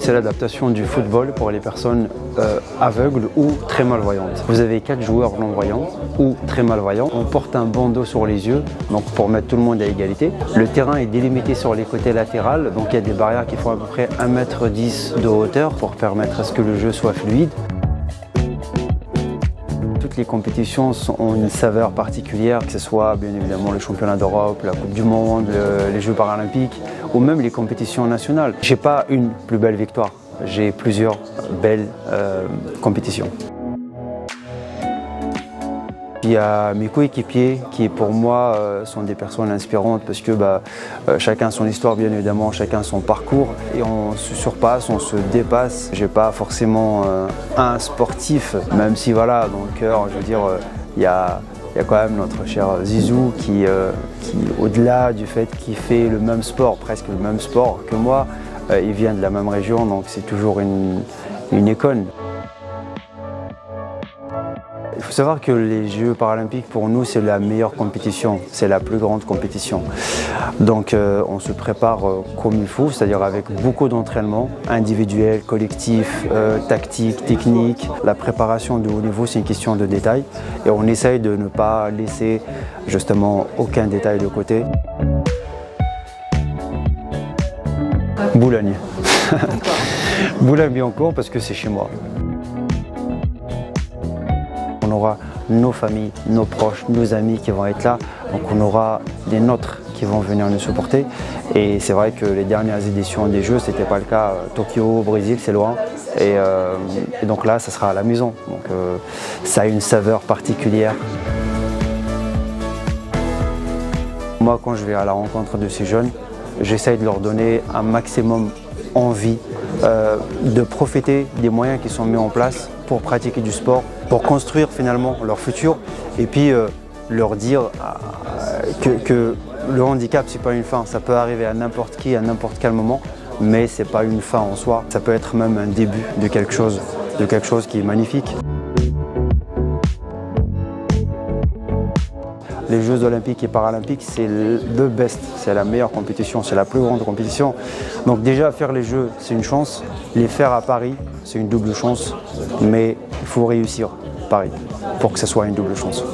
c'est l'adaptation du football pour les personnes aveugles ou très malvoyantes. Vous avez 4 joueurs non-voyants ou très malvoyants. On porte un bandeau sur les yeux, donc pour mettre tout le monde à égalité. Le terrain est délimité sur les côtés latérales, donc il y a des barrières qui font à peu près 1,10 m de hauteur pour permettre à ce que le jeu soit fluide. Toutes les compétitions ont une saveur particulière, que ce soit bien évidemment le championnat d'Europe, la Coupe du Monde, les Jeux paralympiques ou même les compétitions nationales. J'ai pas une plus belle victoire, j'ai plusieurs belles compétitions. Il y a mes coéquipiers qui pour moi sont des personnes inspirantes parce que chacun son histoire bien évidemment, chacun son parcours et on se surpasse, on se dépasse. J'ai pas forcément un sportif, même si voilà dans le cœur, je veux dire, il y a quand même notre cher Zizou qui au-delà du fait qu'il fait le même sport, presque le même sport que moi, il vient de la même région donc c'est toujours une icône. Il faut savoir que les Jeux paralympiques, pour nous, c'est la meilleure compétition, c'est la plus grande compétition. Donc on se prépare comme il faut, c'est-à-dire avec beaucoup d'entraînement, individuel, collectif, tactique, technique. La préparation de haut niveau, c'est une question de détail et on essaye de ne pas laisser justement aucun détail de côté. Boulogne. Boulogne-Billancourt parce que c'est chez moi. On aura nos familles, nos proches, nos amis qui vont être là. Donc on aura des nôtres qui vont venir nous supporter. Et c'est vrai que les dernières éditions des Jeux, ce n'était pas le cas. Tokyo, Brésil, c'est loin. Et donc là, ça sera à la maison. Donc ça a une saveur particulière. Moi, quand je vais à la rencontre de ces jeunes, j'essaye de leur donner un maximum envie de profiter des moyens qui sont mis en place pour pratiquer du sport, pour construire finalement leur futur et puis leur dire que le handicap c'est pas une fin, ça peut arriver à n'importe qui, à n'importe quel moment, mais c'est pas une fin en soi, ça peut être même un début de quelque chose qui est magnifique. Les Jeux olympiques et paralympiques, c'est le best, c'est la meilleure compétition, c'est la plus grande compétition. Donc déjà, faire les Jeux, c'est une chance. Les faire à Paris, c'est une double chance. Mais il faut réussir Paris pour que ce soit une double chance.